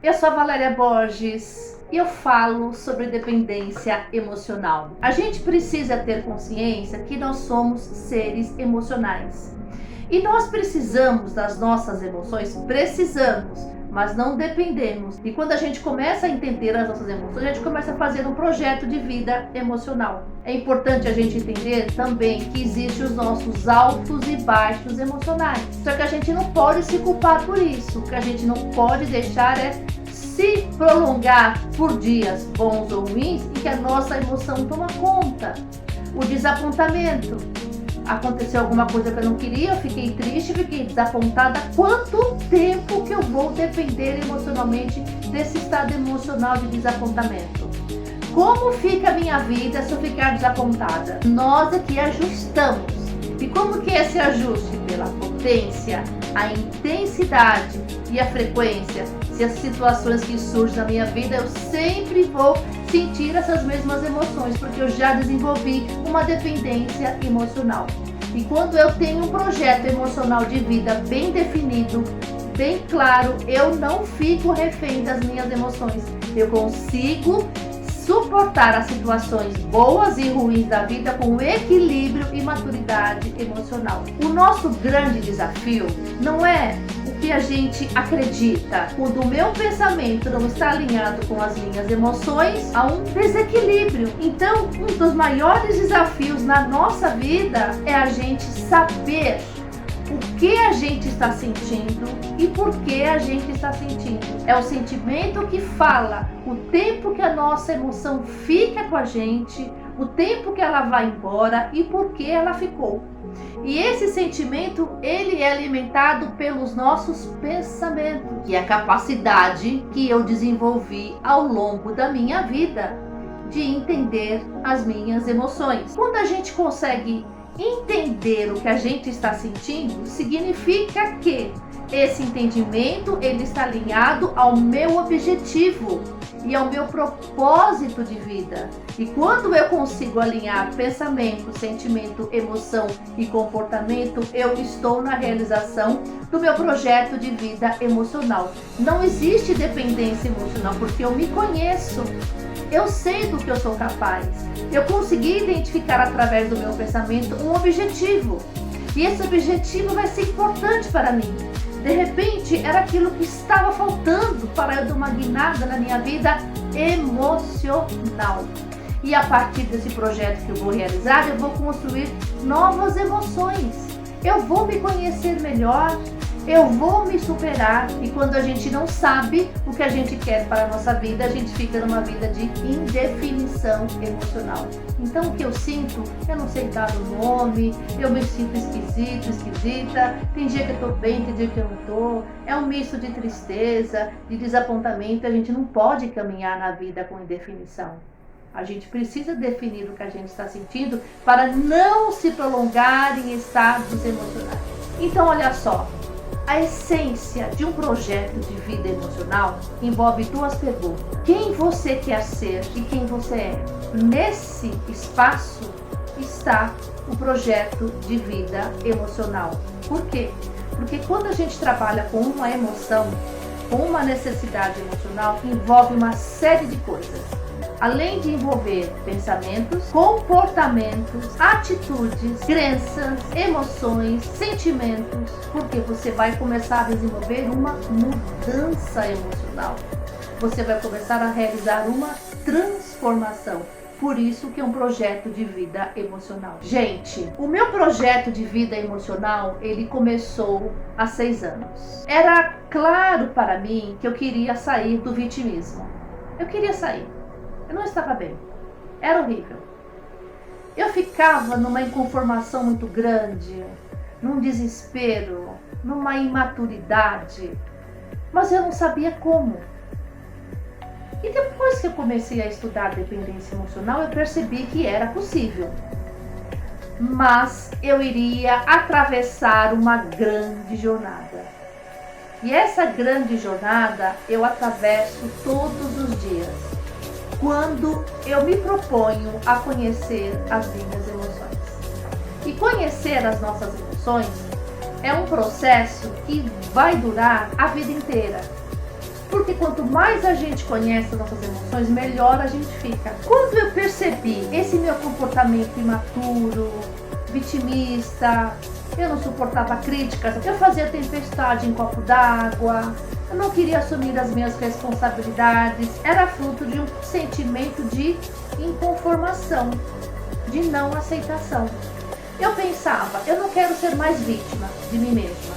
Eu sou a Valéria Borges e eu falo sobre dependência emocional. A gente precisa ter consciência que nós somos seres emocionais. E nós precisamos das nossas emoções, mas não dependemos. E quando a gente começa a entender as nossas emoções, a gente começa a fazer um projeto de vida emocional. É importante a gente entender também que existem os nossos altos e baixos emocionais. Só que a gente não pode se culpar por isso. O que a gente não pode deixar é se prolongar por dias bons ou ruins e que a nossa emoção toma conta. O desapontamento. Aconteceu alguma coisa que eu não queria, eu fiquei triste, fiquei desapontada. Quanto tempo que eu vou depender emocionalmente desse estado emocional de desapontamento? Como fica a minha vida se eu ficar desapontada? Nós aqui ajustamos. E como que é esse ajuste? Pela potência, a intensidade e a frequência. Se as situações que surgem na minha vida, eu sempre vou sentir essas mesmas emoções, porque eu já desenvolvi uma dependência emocional. E quando eu tenho um projeto emocional de vida bem definido, bem claro, eu não fico refém das minhas emoções. Eu consigo suportar as situações boas e ruins da vida com equilíbrio e maturidade emocional. O nosso grande desafio não é o que a gente acredita. Quando o meu pensamento não está alinhado com as minhas emoções, há um desequilíbrio. Então, um dos maiores desafios na nossa vida é a gente saber o que a gente está sentindo e por que a gente está sentindo. É o sentimento que fala o tempo que a nossa emoção fica com a gente, o tempo que ela vai embora e por que ela ficou. E esse sentimento, ele é alimentado pelos nossos pensamentos, que é a capacidade que eu desenvolvi ao longo da minha vida de entender as minhas emoções. Quando a gente consegue entender o que a gente está sentindo, significa que esse entendimento ele está alinhado ao meu objetivo e ao meu propósito de vida. E quando eu consigo alinhar pensamento, sentimento, emoção e comportamento, eu estou na realização do meu projeto de vida emocional. Não existe dependência emocional porque eu me conheço. Eu sei do que eu sou capaz. Eu consegui identificar através do meu pensamento um objetivo. E esse objetivo vai ser importante para mim. De repente, era aquilo que estava faltando para eu dar uma guinada na minha vida emocional. E a partir desse projeto que eu vou realizar, eu vou construir novas emoções. Eu vou me conhecer melhor. Eu vou me superar. E quando a gente não sabe o que a gente quer para a nossa vida, a gente fica numa vida de indefinição emocional. Então o que eu sinto, eu não sei dar o nome, eu me sinto esquisita, tem dia que eu tô bem, tem dia que eu não tô. É um misto de tristeza, de desapontamento. A gente não pode caminhar na vida com indefinição. A gente precisa definir o que a gente está sentindo para não se prolongar em estados emocionais. Então olha só. A essência de um projeto de vida emocional envolve duas perguntas. Quem você quer ser e quem você é? Nesse espaço está o projeto de vida emocional. Por quê? Porque quando a gente trabalha com uma emoção, com uma necessidade emocional, envolve uma série de coisas. Além de envolver pensamentos, comportamentos, atitudes, crenças, emoções, sentimentos, porque você vai começar a desenvolver uma mudança emocional. Você vai começar a realizar uma transformação. Por isso que é um projeto de vida emocional. Gente, o meu projeto de vida emocional, ele começou há 6 anos. Era claro para mim que eu queria sair do vitimismo. Eu queria sair. Eu não estava bem. Era horrível. Eu ficava numa inconformação muito grande, num desespero, numa imaturidade, mas eu não sabia como. E depois que eu comecei a estudar dependência emocional, eu percebi que era possível. Mas eu iria atravessar uma grande jornada. E essa grande jornada eu atravesso todos os dias, quando eu me proponho a conhecer as minhas emoções. E conhecer as nossas emoções é um processo que vai durar a vida inteira. Porque quanto mais a gente conhece as nossas emoções, melhor a gente fica. Quando eu percebi esse meu comportamento imaturo, vitimista, eu não suportava críticas, eu fazia tempestade em copo d'água, eu não queria assumir as minhas responsabilidades, era fruto de um sentimento de inconformação, de não aceitação. Eu pensava, eu não quero ser mais vítima de mim mesma,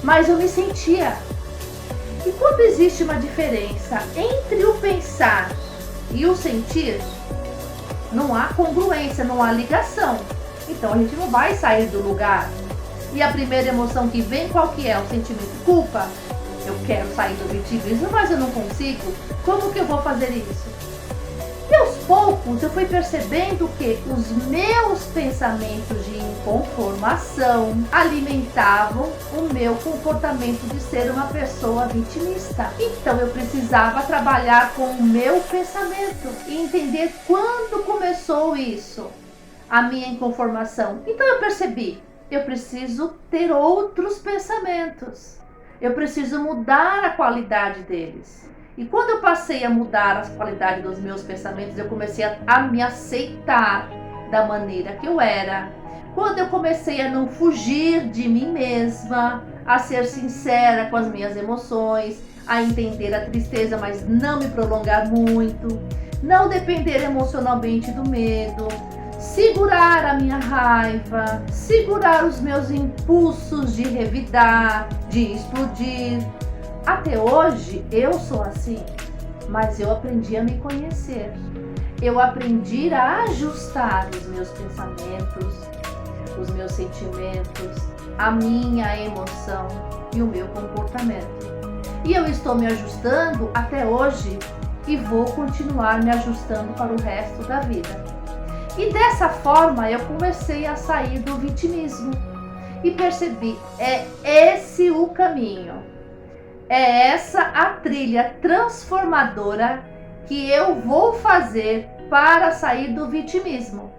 mas eu me sentia. E quando existe uma diferença entre o pensar e o sentir, não há congruência, não há ligação. Então a gente não vai sair do lugar. E a primeira emoção que vem, qual que é? O sentimento de culpa. Eu quero sair do vitimismo, mas eu não consigo. Como que eu vou fazer isso? E aos poucos eu fui percebendo que os meus pensamentos de inconformação alimentavam o meu comportamento de ser uma pessoa vitimista. Então eu precisava trabalhar com o meu pensamento e entender quando começou isso, a minha inconformação. Então eu percebi, eu preciso ter outros pensamentos. Eu preciso mudar a qualidade deles. E quando eu passei a mudar as qualidades dos meus pensamentos, eu comecei a me aceitar da maneira que eu era. Quando eu comecei a não fugir de mim mesma, a ser sincera com as minhas emoções, a entender a tristeza, mas não me prolongar muito, não depender emocionalmente do medo, segurar a minha raiva, segurar os meus impulsos de revidar, de explodir. Até hoje eu sou assim, mas eu aprendi a me conhecer. Eu aprendi a ajustar os meus pensamentos, os meus sentimentos, a minha emoção e o meu comportamento. E eu estou me ajustando até hoje e vou continuar me ajustando para o resto da vida. E dessa forma eu comecei a sair do vitimismo e percebi, é esse o caminho. É essa a trilha transformadora que eu vou fazer para sair do vitimismo.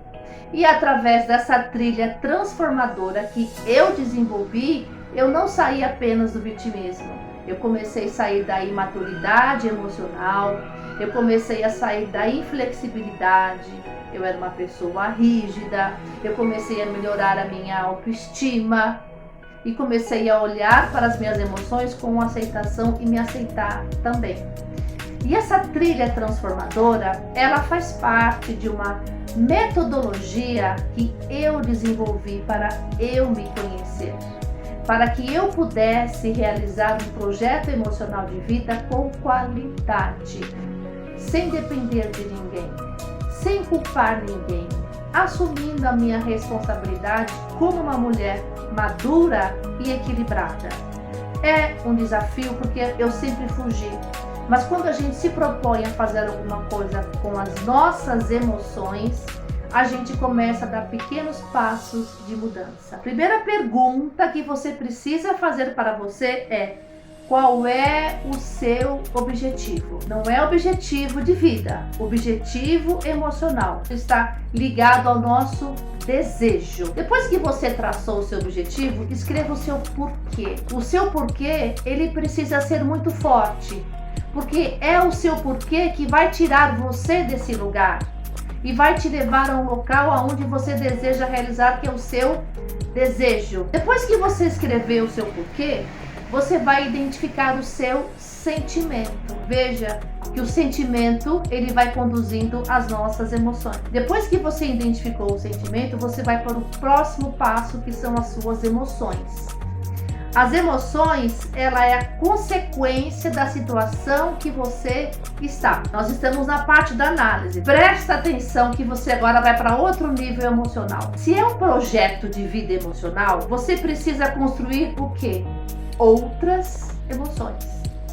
E através dessa trilha transformadora que eu desenvolvi, eu não saí apenas do vitimismo. Eu comecei a sair da imaturidade emocional, eu comecei a sair da inflexibilidade, eu era uma pessoa rígida, eu comecei a melhorar a minha autoestima, e comecei a olhar para as minhas emoções com aceitação e me aceitar também. E essa trilha transformadora, ela faz parte de uma metodologia que eu desenvolvi para eu me conhecer, para que eu pudesse realizar um projeto emocional de vida com qualidade, sem depender de ninguém, sem culpar ninguém, assumindo a minha responsabilidade como uma mulher madura e equilibrada. É um desafio porque eu sempre fugi, mas quando a gente se propõe a fazer alguma coisa com as nossas emoções, a gente começa a dar pequenos passos de mudança. A primeira pergunta que você precisa fazer para você é: qual é o seu objetivo? Não é objetivo de vida, objetivo emocional. Está ligado ao nosso desejo. Depois que você traçou o seu objetivo, escreva o seu porquê. O seu porquê, ele precisa ser muito forte, porque é o seu porquê que vai tirar você desse lugar e vai te levar a um local aonde você deseja realizar, que é o seu desejo. Depois que você escrever o seu porquê, você vai identificar o seu sentimento. Veja que o sentimento, ele vai conduzindo as nossas emoções. Depois que você identificou o sentimento, você vai para o próximo passo, que são as suas emoções. As emoções, ela é a consequência da situação que você está. Nós estamos na parte da análise. Presta atenção que você agora vai para outro nível emocional. Se é um projeto de vida emocional, você precisa construir o quê? Outras emoções,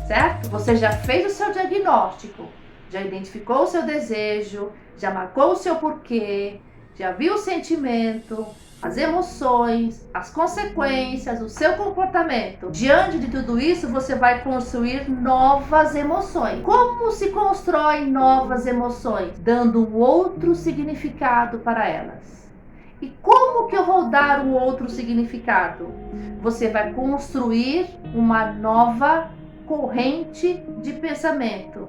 certo? Você já fez o seu diagnóstico, já identificou o seu desejo, já marcou o seu porquê, já viu o sentimento, as emoções, as consequências, o seu comportamento. Diante de tudo isso, você vai construir novas emoções. Como se constrói novas emoções? Dando um outro significado para elas. E como que eu vou dar um outro significado? Você vai construir uma nova corrente de pensamento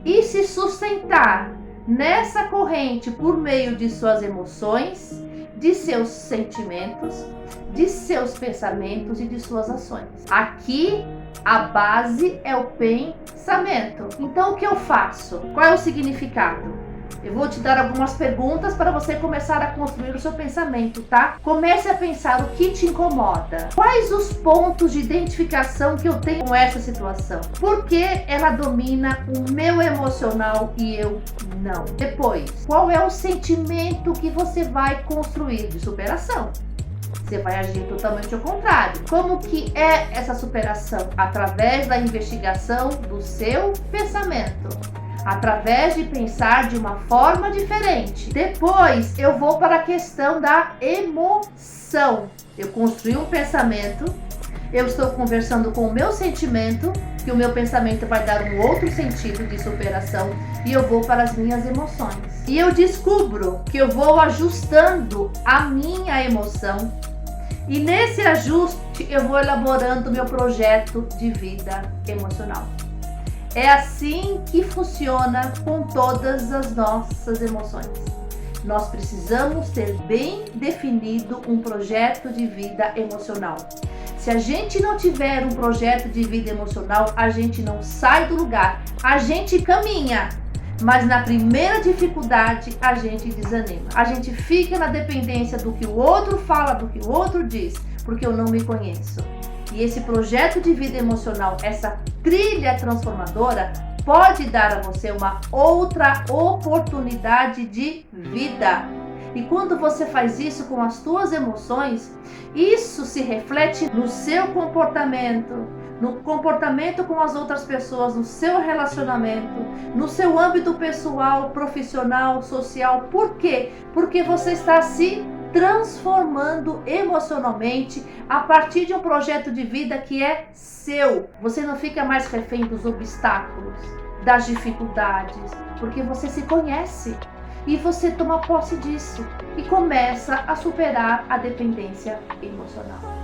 e se sustentar nessa corrente por meio de suas emoções, de seus sentimentos, de seus pensamentos e de suas ações. Aqui a base é o pensamento. Então o que eu faço? Qual é o significado? Eu vou te dar algumas perguntas para você começar a construir o seu pensamento, tá? Comece a pensar o que te incomoda. Quais os pontos de identificação que eu tenho com essa situação? Por que ela domina o meu emocional e eu não? Depois, qual é o sentimento que você vai construir de superação? Você vai agir totalmente ao contrário. Como que é essa superação? Através da investigação do seu pensamento. Através de pensar de uma forma diferente. Depois eu vou para a questão da emoção. Eu construí um pensamento, eu estou conversando com o meu sentimento, que o meu pensamento vai dar um outro sentido de superação, e eu vou para as minhas emoções. E eu descubro que eu vou ajustando a minha emoção, e nesse ajuste eu vou elaborando meu projeto de vida emocional. É assim que funciona com todas as nossas emoções. Nós precisamos ter bem definido um projeto de vida emocional. Se a gente não tiver um projeto de vida emocional, a gente não sai do lugar. A gente caminha, mas na primeira dificuldade a gente desanima. A gente fica na dependência do que o outro fala, do que o outro diz, porque eu não me conheço. E esse projeto de vida emocional, essa trilha transformadora, pode dar a você uma outra oportunidade de vida. E quando você faz isso com as suas emoções, isso se reflete no seu comportamento, no comportamento com as outras pessoas, no seu relacionamento, no seu âmbito pessoal, profissional, social. Por quê? Porque você está se transformando emocionalmente a partir de um projeto de vida que é seu. Você não fica mais refém dos obstáculos, das dificuldades, porque você se conhece e você toma posse disso e começa a superar a dependência emocional.